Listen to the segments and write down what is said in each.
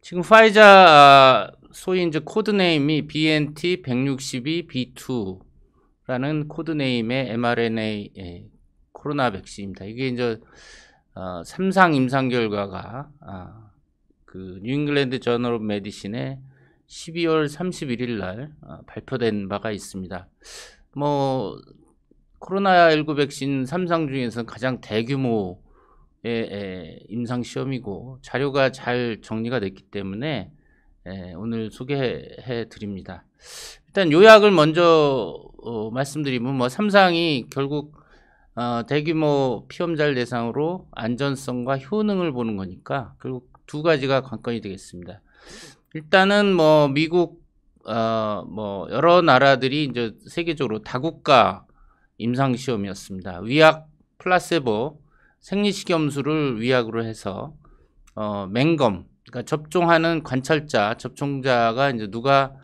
지금 파이자 소위 이제 코드네임이 BNT162B2라는 코드네임의 mRNA 코로나 백신입니다. 이게 이제 3상 임상 결과가 그 뉴잉글랜드 저널 오브 메디신에 12월 31일 날 발표된 바가 있습니다. 뭐 코로나19 백신 3상 중에서 가장 대규모의 임상 시험이고 자료가 잘 정리가 됐기 때문에 오늘 소개해 드립니다. 일단 요약을 먼저 말씀드리면 뭐 3상이 결국 대규모 피험자를 대상으로 안전성과 효능을 보는 거니까 결국 두 가지가 관건이 되겠습니다. 일단은 뭐 미국 뭐 여러 나라들이 이제 세계적으로 다국가 임상 시험이었습니다. 위약 플라세보 생리식염수를 위약으로 해서 맹검, 그러니까 접종하는 관찰자, 접종자가 이제 누가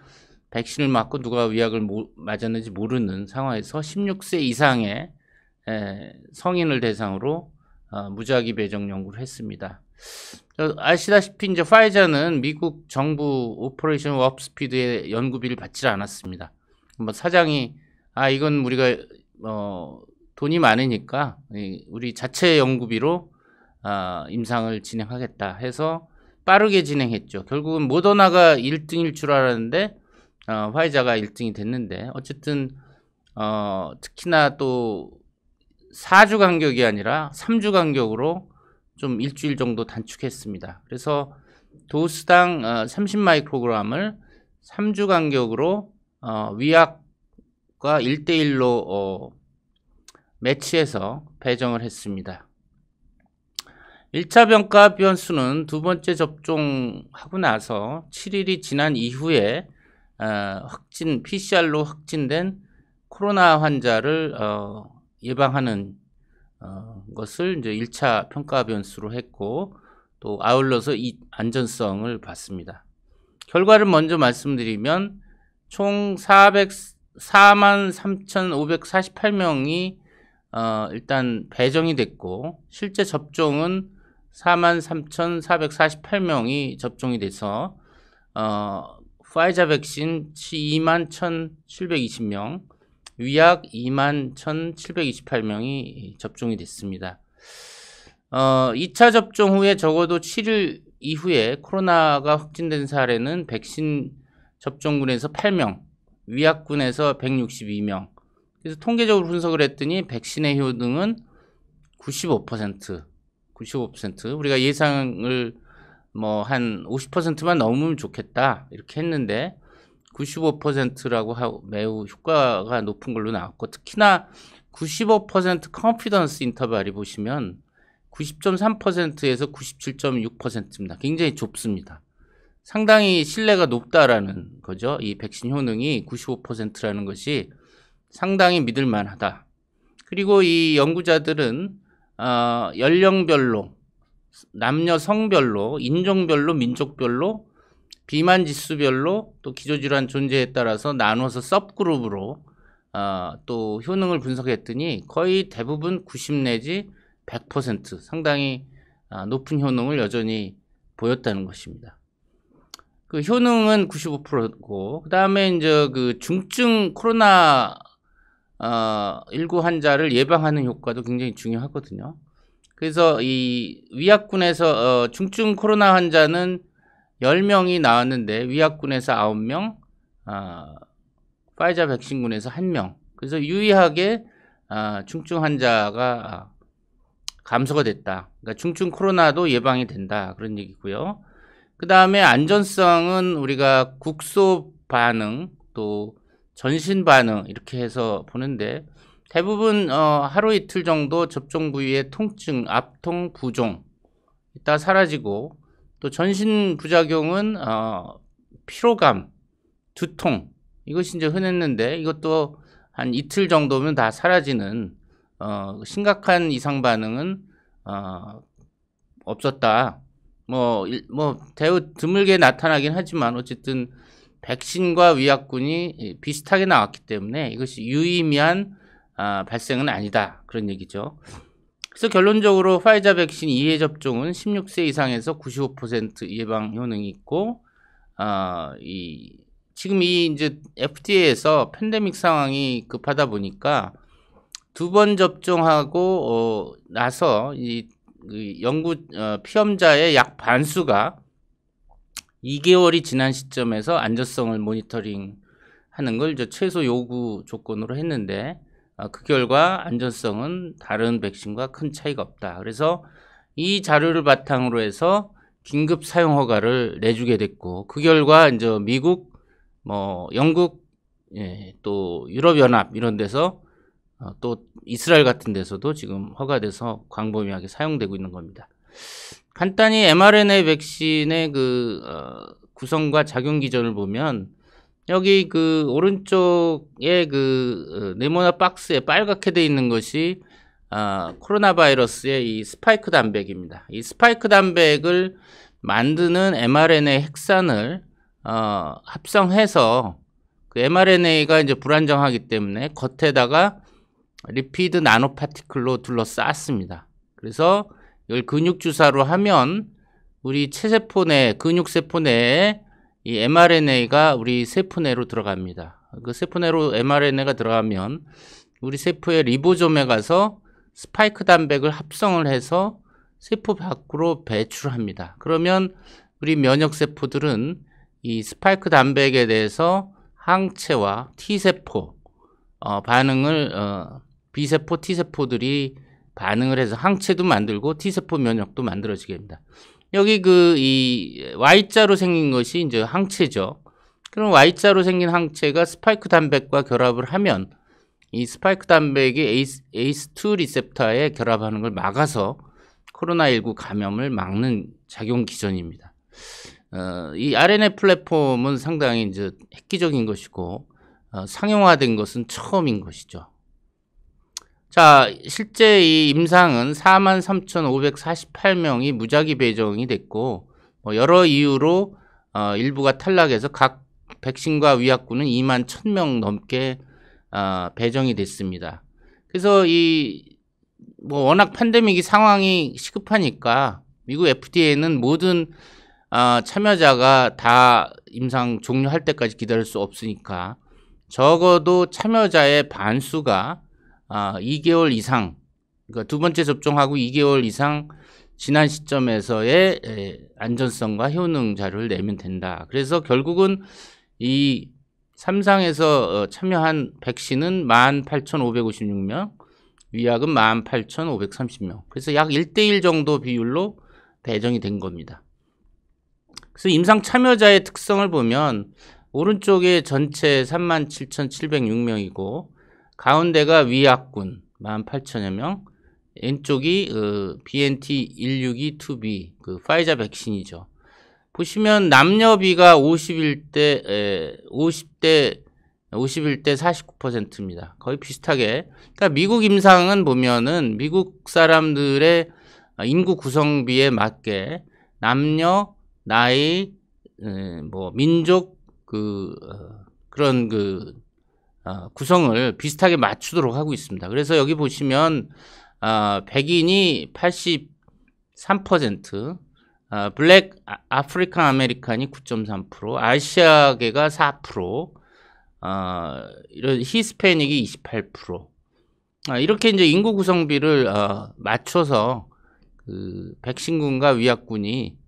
백신을 맞고 누가 위약을 맞았는지 모르는 상황에서 16세 이상의 성인을 대상으로 무작위 배정 연구를 했습니다. 아시다시피 이제 파이자는 미국 정부 오퍼레이션 워프 스피드의 연구비를 받지 않았습니다. 뭐 사장이 이건 우리가 돈이 많으니까 우리 자체 연구비로 임상을 진행하겠다 해서 빠르게 진행했죠. 결국은 모더나가 1등일 줄 알았는데 화이자가 1등이 됐는데 어쨌든 특히나 또 4주 간격이 아니라 3주 간격으로 좀 일주일 정도 단축했습니다. 그래서 도수당 30마이크로그램을 3주 간격으로 위약과 1대1로 매치해서 배정을 했습니다. 1차 병가 변수는 두 번째 접종하고 나서 7일이 지난 이후에 PCR로 확진된 코로나 환자를 예방하는 것을 이제 1차 평가 변수로 했고 또 아울러서 이 안전성을 봤습니다. 결과를 먼저 말씀드리면 총 43,548명이 일단 배정이 됐고 실제 접종은 43,448명이 접종이 돼서 파이자 백신 21,720명, 위약 21,728명이 접종이 됐습니다. 2차 접종 후에 적어도 7일 이후에 코로나가 확진된 사례는 백신 접종군에서 8명, 위약군에서 162명. 그래서 통계적으로 분석을 했더니 백신의 효능은 95%, 우리가 예상을 뭐 한 50%만 넘으면 좋겠다 이렇게 했는데 95%라고 하고 매우 효과가 높은 걸로 나왔고 특히나 95% 컨피던스 인터벌이 보시면 90.3%에서 97.6%입니다. 굉장히 좁습니다. 상당히 신뢰가 높다라는 거죠. 이 백신 효능이 95%라는 것이 상당히 믿을 만하다. 그리고 이 연구자들은 연령별로, 남녀 성별로, 인종별로, 민족별로, 비만 지수별로 또 기저질환 존재에 따라서 나눠서 섭그룹으로 또 효능을 분석했더니 거의 대부분 90 내지 100% 상당히 높은 효능을 여전히 보였다는 것입니다. 그 효능은 95%고 그 다음에 이제 그 중증 코로나 19 환자를 예방하는 효과도 굉장히 중요하거든요. 그래서 이 위약군에서 중증 코로나 환자는 10명이 나왔는데 위약군에서 9명, 파이자 백신군에서 1명. 그래서 유의하게 중증 환자가 감소가 됐다. 그러니까 중증 코로나도 예방이 된다. 그런 얘기고요. 그 다음에 안전성은 우리가 국소 반응 또 전신 반응 이렇게 해서 보는데 대부분 하루 이틀 정도 접종 부위의 통증, 압통, 부종 이따 사라지고 또 전신 부작용은 피로감, 두통 이것이 이제 흔했는데 이것도 한 이틀 정도면 다 사라지는 심각한 이상 반응은 없었다. 뭐 대우 드물게 나타나긴 하지만 어쨌든 백신과 위약군이 비슷하게 나왔기 때문에 이것이 유의미한 발생은 아니다. 그런 얘기죠. 그래서 결론적으로 화이자 백신 2회 접종은 16세 이상에서 95% 예방 효능이 있고, 지금 이제 FDA에서 팬데믹 상황이 급하다 보니까 2번 접종하고 나서 연구 피험자의 약 반수가 2개월이 지난 시점에서 안전성을 모니터링 하는 걸 이제 최소 요구 조건으로 했는데, 그 결과 안전성은 다른 백신과 큰 차이가 없다. 그래서 이 자료를 바탕으로 해서 긴급 사용 허가를 내주게 됐고, 그 결과 이제 미국, 영국, 또 유럽연합 이런 데서 또 이스라엘 같은 데서도 지금 허가돼서 광범위하게 사용되고 있는 겁니다. 간단히 mRNA 백신의 구성과 작용 기전을 보면, 여기 오른쪽에 네모나 박스에 빨갛게 돼 있는 것이 코로나 바이러스의 이 스파이크 단백입니다. 이 스파이크 단백을 만드는 mRNA 핵산을 합성해서 그 mRNA가 이제 불안정하기 때문에 겉에다가 리피드 나노 파티클로 둘러쌌습니다. 그래서 이걸 근육 주사로 하면 우리 체세포 내, 근육세포 내에 이 mRNA가 우리 세포 내로 들어갑니다. 그 세포 내로 mRNA가 들어가면 우리 세포의 리보솜에 가서 스파이크 단백을 합성을 해서 세포 밖으로 배출합니다. 그러면 우리 면역세포들은 이 스파이크 단백에 대해서 항체와 T세포 반응을 B세포, T세포들이 반응을 해서 항체도 만들고 T세포 면역도 만들어지게 됩니다. 여기 이 Y자로 생긴 것이 이제 항체죠. 그럼 Y자로 생긴 항체가 스파이크 단백과 결합을 하면 이 스파이크 단백이 ACE2 리셉터에 결합하는 걸 막아서 코로나19 감염을 막는 작용 기전입니다. 이 RNA 플랫폼은 상당히 이제 획기적인 것이고, 상용화된 것은 처음인 것이죠. 자, 실제 이 임상은 43,548명이 무작위 배정이 됐고, 여러 이유로 일부가 탈락해서 각 백신과 위약군은 21,000명 넘게 배정이 됐습니다. 그래서 워낙 팬데믹이 상황이 시급하니까 미국 FDA는 모든 참여자가 다 임상 종료할 때까지 기다릴 수 없으니까 적어도 참여자의 반수가 2개월 이상, 그러니까 2번째 접종하고 2개월 이상 지난 시점에서의 안전성과 효능 자료를 내면 된다. 그래서 결국은 이 3상에서 참여한 백신은 18,556명, 위약은 18,530명. 그래서 약 1대1 정도 비율로 배정이 된 겁니다. 그래서 임상 참여자의 특성을 보면 오른쪽에 전체 37,706명이고 가운데가 위약군 18,000여 명, 왼쪽이 BNT162-2B 파이자 백신이죠. 보시면 남녀비가 50대 49%입니다. 거의 비슷하게. 그러니까 미국 임상은 보면은 미국 사람들의 인구 구성비에 맞게 남녀, 나이, 민족 그런 구성을 비슷하게 맞추도록 하고 있습니다. 그래서 여기 보시면 백인이 83%, 블랙 아프리칸 아메리칸이 9.3%, 아시아계가 4%, 이런 히스패닉이 28%. 이렇게 이제 인구 구성비를 맞춰서 백신군과 위약군이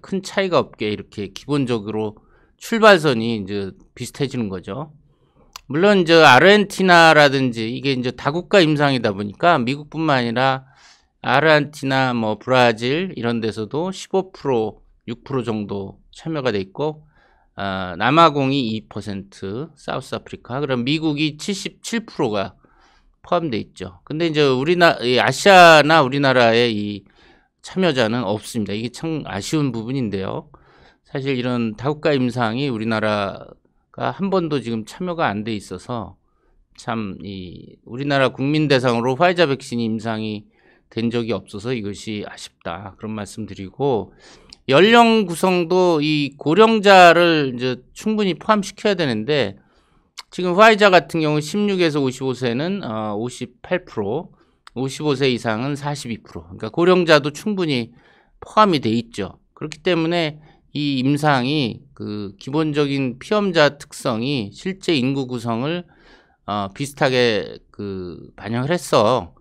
큰 차이가 없게 이렇게 기본적으로 출발선이 이제 비슷해지는 거죠. 물론 이제 아르헨티나라든지 이게 이제 다국가 임상이다 보니까 미국뿐만 아니라 아르헨티나, 브라질 이런 데서도 15%, 6% 정도 참여가 돼 있고, 남아공이 2%, 사우스 아프리카, 그럼 미국이 77%가 포함돼 있죠. 근데 이제 아시아나 우리나라의 이 참여자는 없습니다. 이게 참 아쉬운 부분인데요. 사실 이런 다국가 임상이 우리나라가 한 번도 지금 참여가 안 돼 있어서 참 우리나라 국민 대상으로 화이자 백신 임상이 된 적이 없어서 이것이 아쉽다. 그런 말씀 드리고, 연령 구성도 이 고령자를 이제 충분히 포함시켜야 되는데, 지금 화이자 같은 경우 16에서 55세는 58%, 55세 이상은 42%. 그러니까 고령자도 충분히 포함이 돼 있죠. 그렇기 때문에 이 임상이 그 기본적인 피험자 특성이 실제 인구 구성을 비슷하게 그 반영을 했어.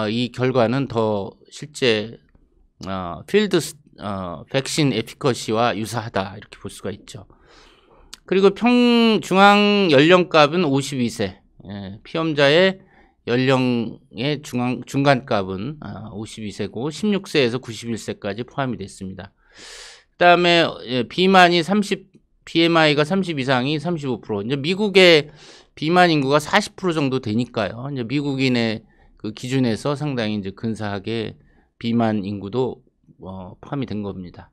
이 결과는 더 실제 필드 백신 에피커시와 유사하다 이렇게 볼 수가 있죠. 그리고 중앙 연령값은 52세, 피험자의 연령의 중간값은 52세고 16세에서 91세까지 포함이 됐습니다. 그 다음에 비만이 BMI가 30 이상이 35%. 이제 미국의 비만 인구가 40% 정도 되니까요. 이제 미국인의 그 기준에서 상당히 이제 근사하게 비만 인구도 포함이 된 겁니다.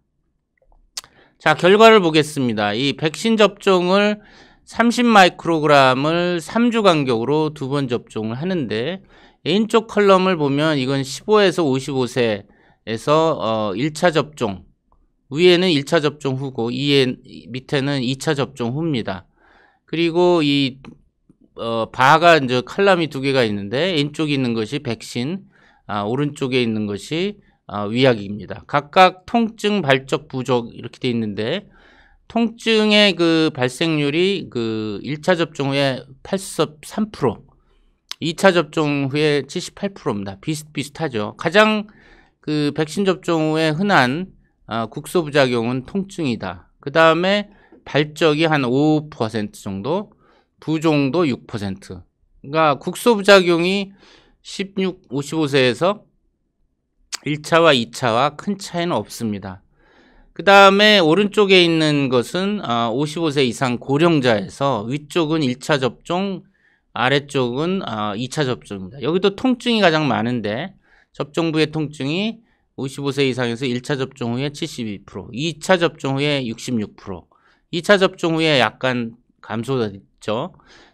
자, 결과를 보겠습니다. 이 백신 접종을 30마이크로그램을 3주 간격으로 2번 접종을 하는데, 왼쪽 컬럼을 보면 이건 15에서 55세에서 1차 접종, 위에는 1차 접종 후고 밑에는 2차 접종 후입니다. 그리고 이 바가 이제 칼럼이 두 개가 있는데, 왼쪽에 있는 것이 백신, 오른쪽에 있는 것이 위약입니다. 각각 통증, 발적, 부족 이렇게 돼 있는데, 통증의 그 발생률이 그 1차 접종 후에 83%, 2차 접종 후에 78%입니다. 비슷비슷하죠. 가장 그 백신 접종 후에 흔한 국소 부작용은 통증이다. 그 다음에 발적이 한 5% 정도, 부종도 6%. 그러니까 국소 부작용이 55세에서 1차와 2차와 큰 차이는 없습니다. 그 다음에 오른쪽에 있는 것은 55세 이상 고령자에서 위쪽은 1차 접종, 아래쪽은 2차 접종입니다. 여기도 통증이 가장 많은데 접종부의 통증이 55세 이상에서 1차 접종 후에 72%, 2차 접종 후에 66%, 2차 접종 후에 약간 감소가 있죠.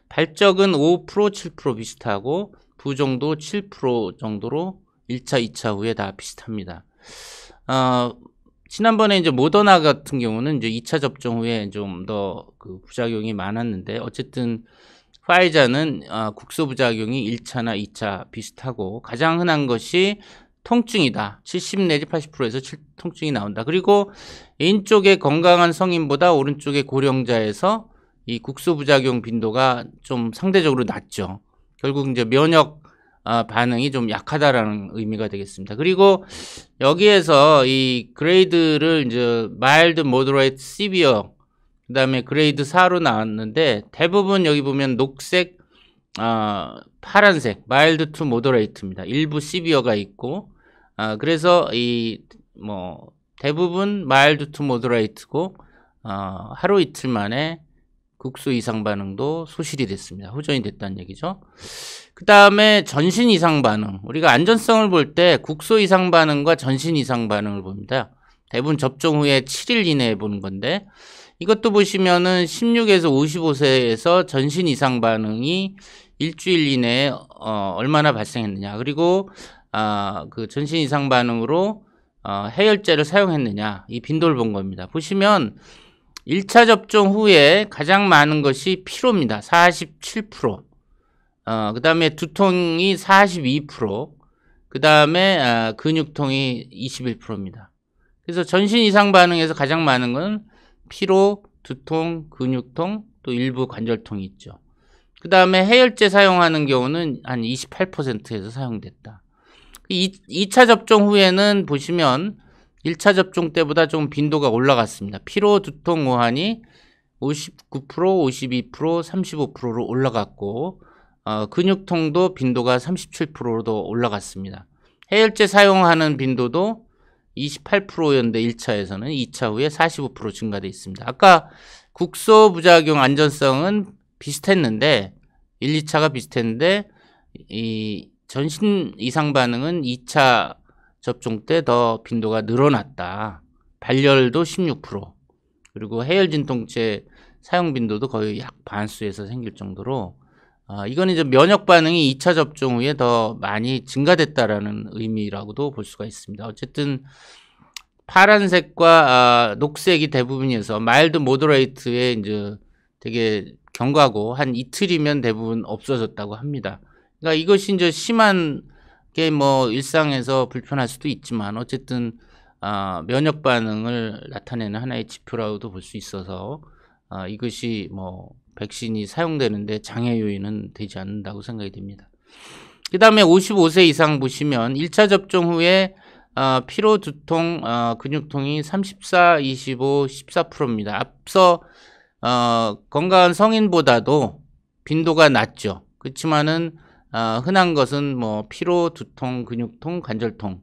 발적은 5%, 7% 비슷하고 부종도 7% 정도로 1차, 2차 후에 다 비슷합니다. 지난번에 이제 모더나 같은 경우는 이제 2차 접종 후에 좀 더 그 부작용이 많았는데, 어쨌든 화이자는 국소 부작용이 1차나 2차 비슷하고 가장 흔한 것이 통증이다. 70 내지 80%에서 통증이 나온다. 그리고 왼쪽의 건강한 성인보다 오른쪽의 고령자에서 이 국소 부작용 빈도가 좀 상대적으로 낮죠. 결국 이제 면역 반응이 좀 약하다라는 의미가 되겠습니다. 그리고 여기에서 이 그레이드를 이제 mild, moderate, severe, 그 다음에 그레이드 4로 나왔는데, 대부분 여기 보면 녹색, 파란색 mild to moderate입니다. 일부 severe가 있고, 그래서 대부분 mild to moderate고, 하루 이틀 만에 국소 이상 반응도 소실이 됐습니다. 호전이 됐다는 얘기죠. 그 다음에 전신 이상 반응. 우리가 안전성을 볼 때 국소 이상 반응과 전신 이상 반응을 봅니다. 대부분 접종 후에 7일 이내에 보는 건데, 이것도 보시면은 16에서 55세에서 전신 이상 반응이 일주일 이내에 얼마나 발생했느냐, 그리고 그 전신 이상 반응으로 해열제를 사용했느냐, 이 빈도를 본 겁니다. 보시면 1차 접종 후에 가장 많은 것이 피로입니다. 47%. 그 다음에 두통이 42%. 그 다음에 근육통이 21%입니다. 그래서 전신 이상 반응에서 가장 많은 건 피로, 두통, 근육통, 또 일부 관절통이 있죠. 그 다음에 해열제 사용하는 경우는 한 28%에서 사용됐다. 2차 접종 후에는 보시면 1차 접종 때보다 좀 빈도가 올라갔습니다. 피로, 두통, 오한이 59%, 52%, 35%로 올라갔고, 근육통도 빈도가 37%로 올라갔습니다. 해열제 사용하는 빈도도 28%였는데 1차에서는 2차 후에 45% 증가되어 있습니다. 아까 국소 부작용 안전성은 비슷했는데 1, 2차가 비슷했는데 이 전신 이상 반응은 2차 접종 때 더 빈도가 늘어났다. 발열도 16%, 그리고 해열 진통제 사용 빈도도 거의 약 반수에서 생길 정도로 이거는 이제 면역 반응이 2차 접종 후에 더 많이 증가됐다라는 의미라고도 볼 수가 있습니다. 어쨌든 파란색과 녹색이 대부분이어서 마일드 모더레이트에 이제 되게 경과고 한 이틀이면 대부분 없어졌다고 합니다. 그러니까 이것이 이제 심한 그게 뭐 일상에서 불편할 수도 있지만 어쨌든 면역 반응을 나타내는 하나의 지표라고도 볼 수 있어서 이것이 뭐 백신이 사용되는데 장애 요인은 되지 않는다고 생각이 됩니다. 그 다음에 55세 이상 보시면 1차 접종 후에 피로, 두통, 근육통이 34, 25, 14%입니다. 앞서 건강한 성인보다도 빈도가 낮죠. 그렇지만은 흔한 것은 뭐 피로, 두통, 근육통, 관절통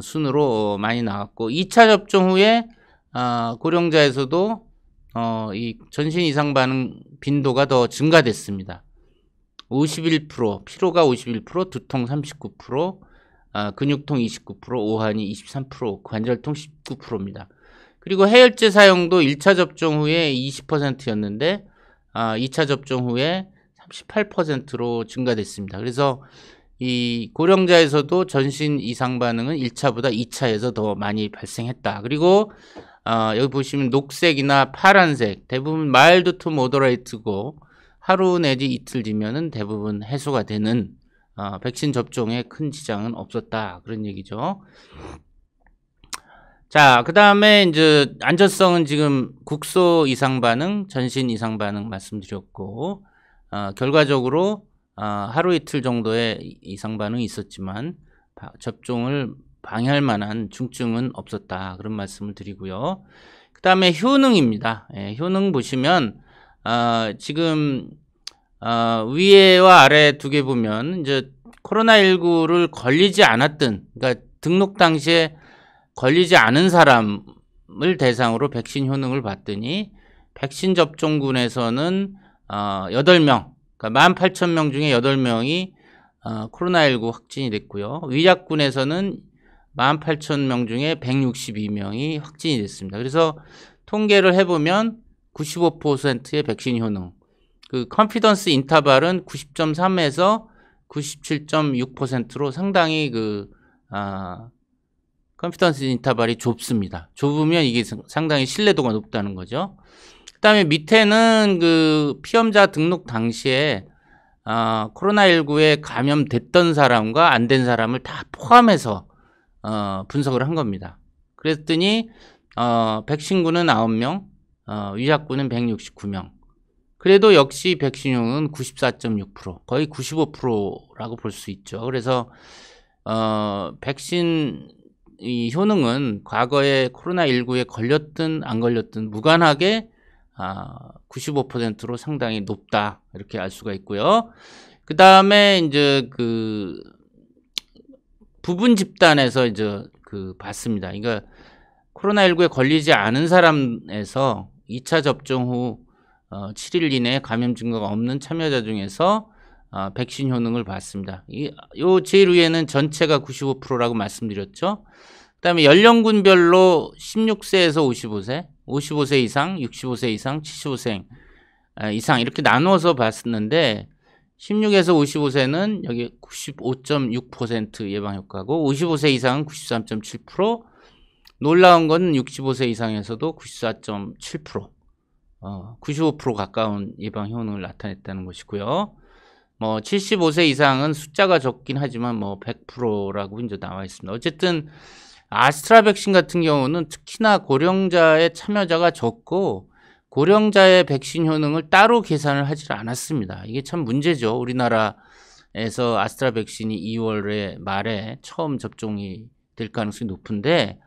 순으로 많이 나왔고 2차 접종 후에 고령자에서도 이 전신 이상 반응 빈도가 더 증가됐습니다. 51%, 피로가 51%, 두통 39%, 근육통 29%, 오한이 23%, 관절통 19%입니다. 그리고 해열제 사용도 1차 접종 후에 20%였는데 2차 접종 후에 38%로 증가됐습니다. 그래서 이 고령자에서도 전신 이상 반응은 1차보다 2차에서 더 많이 발생했다. 그리고 여기 보시면 녹색이나 파란색 대부분 마일드 투 모더레이트고 하루 내지 이틀 뒤면은 대부분 해소가 되는 백신 접종에 큰 지장은 없었다. 그런 얘기죠. 자, 그 다음에 이제 안전성은 지금 국소 이상 반응, 전신 이상 반응 말씀드렸고 결과적으로 하루 이틀 정도의 이상 반응이 있었지만 접종을 방해할 만한 중증은 없었다. 그런 말씀을 드리고요. 그 다음에 효능입니다. 효능 보시면 지금 위에와 아래 두 개 보면 이제 코로나19를 걸리지 않았던, 그러니까 등록 당시에 걸리지 않은 사람을 대상으로 백신 효능을 봤더니 백신 접종군에서는 8명, 그러니까 18,000명 중에 8명이 코로나19 확진이 됐고요. 위약군에서는 18,000명 중에 162명이 확진이 됐습니다. 그래서 통계를 해보면 95%의 백신 효능, 그 컨피던스 인터벌은 90.3에서 97.6%로 상당히 그 컨피던스 인터벌이 좁습니다. 좁으면 이게 상당히 신뢰도가 높다는 거죠. 그 다음에 밑에는 그 피험자 등록 당시에 코로나19에 감염됐던 사람과 안 된 사람을 다 포함해서 분석을 한 겁니다. 그랬더니 백신군은 9명, 위약군은 169명. 그래도 역시 백신용은 94.6%, 거의 95%라고 볼 수 있죠. 그래서 백신 이 효능은 과거에 코로나19에 걸렸든 안 걸렸든 무관하게 95%로 상당히 높다, 이렇게 알 수가 있고요. 그 다음에 이제 그 부분 집단에서 이제 그 봤습니다. 그러니까 코로나19에 걸리지 않은 사람에서 2차 접종 후 7일 이내에 감염 증거가 없는 참여자 중에서 백신 효능을 봤습니다. 요 제일 위에는 전체가 95%라고 말씀드렸죠. 그 다음에 연령군별로 16세에서 55세, 55세 이상, 65세 이상, 75세 이상 이렇게 나눠서 봤었는데 16에서 55세는 여기 95.6% 예방효과고 55세 이상은 93.7%, 놀라운 건 65세 이상에서도 94.7%, 95% 가까운 예방 효능을 나타냈다는 것이고요. 뭐 75세 이상은 숫자가 적긴 하지만 뭐 100%라고 이제 나와 있습니다. 어쨌든 아스트라 백신 같은 경우는 특히나 고령자의 참여자가 적고 고령자의 백신 효능을 따로 계산을 하지 않았습니다. 이게 참 문제죠. 우리나라에서 아스트라 백신이 2월에 말에 처음 접종이 될 가능성이 높은데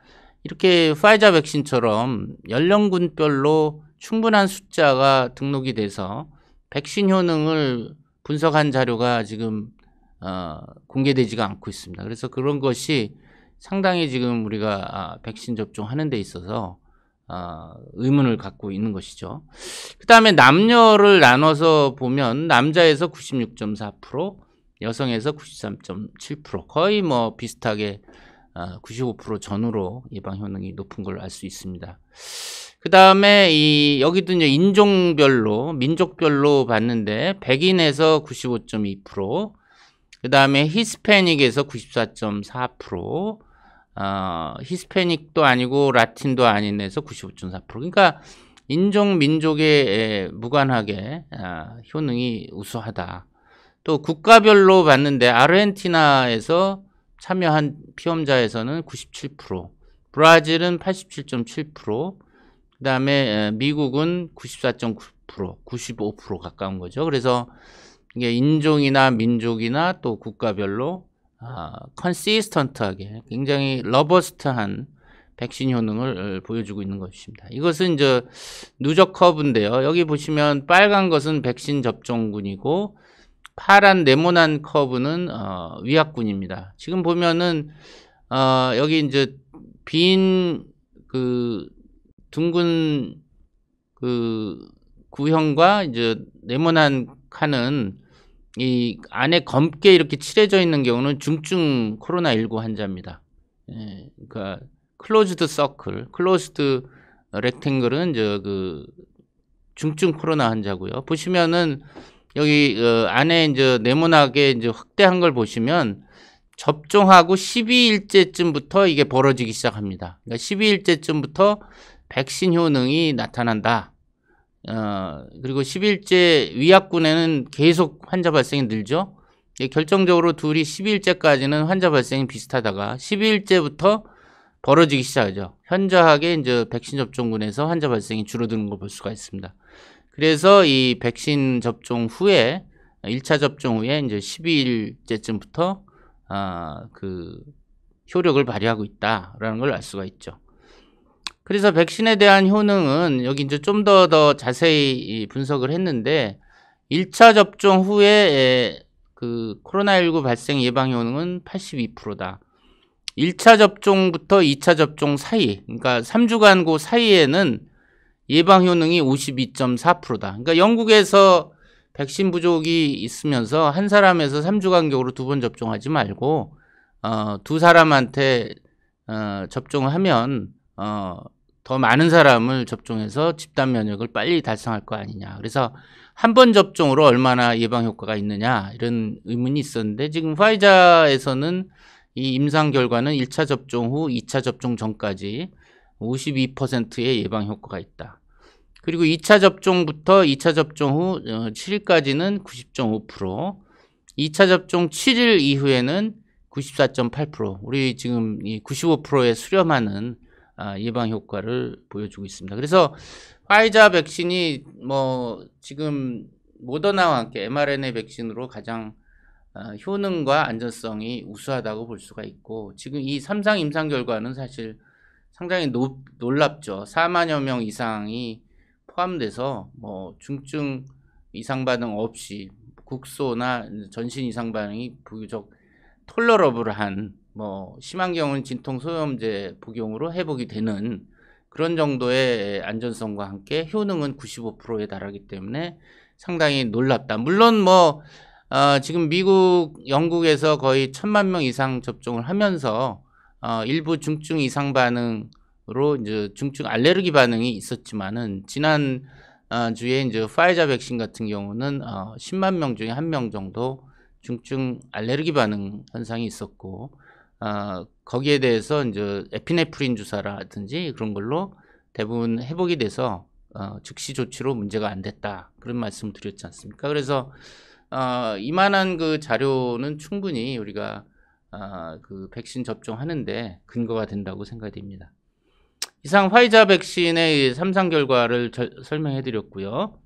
이렇게 파이자 백신처럼 연령군별로 충분한 숫자가 등록이 돼서 백신 효능을 분석한 자료가 지금 공개되지가 않고 있습니다. 그래서 그런 것이 상당히 지금 우리가 백신 접종하는 데 있어서 의문을 갖고 있는 것이죠. 그 다음에 남녀를 나눠서 보면 남자에서 96.4%, 여성에서 93.7%, 거의 뭐 비슷하게 95% 전후로 예방 효능이 높은 걸로 알 수 있습니다. 그 다음에 여기도 이제 인종별로, 민족별로 봤는데 백인에서 95.2%, 그 다음에 히스패닉에서 94.4%, 히스패닉도 아니고 라틴도 아닌 에서 95.4%. 그러니까 인종, 민족에 무관하게 효능이 우수하다. 또 국가별로 봤는데 아르헨티나에서 참여한 피험자에서는 97%, 브라질은 87.7%, 그다음에 미국은 94.9%, 95% 가까운 거죠. 그래서 이게 인종이나 민족이나 또 국가별로 컨시스턴트하게 굉장히 러버스트한 백신 효능을 보여주고 있는 것입니다. 이것은 이제 누적 커브인데요. 여기 보시면 빨간 것은 백신 접종군이고 파란 네모난 커브는 위약군입니다. 지금 보면은 여기 이제 빈 그 둥근 그 구형과 이제 네모난 칸은 이 안에 검게 이렇게 칠해져 있는 경우는 중증 코로나19 환자입니다. 예, 그러니까 클로즈드 서클, 클로즈드 렉탱글은 그 중증 코로나 환자고요. 보시면은 여기 안에 이제 네모나게 이제 확대한 걸 보시면 접종하고 12일째쯤부터 이게 벌어지기 시작합니다. 그러니까 12일째쯤부터 백신 효능이 나타난다. 그리고 10일째 위약군에는 계속 환자 발생이 늘죠. 결정적으로 둘이 10일째까지는 환자 발생이 비슷하다가 12일째부터 벌어지기 시작하죠. 현저하게 이제 백신 접종군에서 환자 발생이 줄어드는 걸 볼 수가 있습니다. 그래서 이 백신 접종 후에 1차 접종 후에 이제 12일째쯤부터 그 효력을 발휘하고 있다라는 걸 알 수가 있죠. 그래서 백신에 대한 효능은 여기 이제 좀 더 자세히 분석을 했는데 1차 접종 후에 그 코로나19 발생 예방 효능은 82%다. 1차 접종부터 2차 접종 사이, 그러니까 3주간 그 사이에는 예방 효능이 52.4%다. 그러니까 영국에서 백신 부족이 있으면서 한 사람에서 3주 간격으로 2번 접종하지 말고 두 사람한테 접종을 하면 더 많은 사람을 접종해서 집단 면역을 빨리 달성할 거 아니냐. 그래서 한 번 접종으로 얼마나 예방 효과가 있느냐 이런 의문이 있었는데 지금 화이자에서는 이 임상 결과는 1차 접종 후 2차 접종 전까지 52%의 예방 효과가 있다. 그리고 2차 접종부터 2차 접종 후 7일까지는 90.5%, 2차 접종 7일 이후에는 94.8%, 우리 지금 이 95%에 수렴하는 예방 효과를 보여주고 있습니다. 그래서 화이자 백신이 뭐 지금 모더나와 함께 mRNA 백신으로 가장 효능과 안전성이 우수하다고 볼 수가 있고 지금 이 3상 임상 결과는 사실 상당히 놀랍죠. 4만여 명 이상이 포함돼서 뭐 중증 이상 반응 없이 국소나 전신 이상 반응이 비교적 톨러러블한 뭐 심한 경우는 진통 소염제 복용으로 회복이 되는 그런 정도의 안전성과 함께 효능은 95%에 달하기 때문에 상당히 놀랍다. 물론 뭐 지금 미국, 영국에서 거의 1000만 명 이상 접종을 하면서 일부 중증 이상 반응으로 이제 중증 알레르기 반응이 있었지만은 지난 주에 이제 파이자 백신 같은 경우는 10만 명 중에 1명 정도 중증 알레르기 반응 현상이 있었고 거기에 대해서 이제 에피네프린 주사라든지 그런 걸로 대부분 회복이 돼서 즉시 조치로 문제가 안 됐다 그런 말씀 드렸지 않습니까? 그래서 이만한 그 자료는 충분히 우리가 그 백신 접종하는데 근거가 된다고 생각됩니다. 이상 화이자 백신의 3상 결과를 설명해 드렸고요.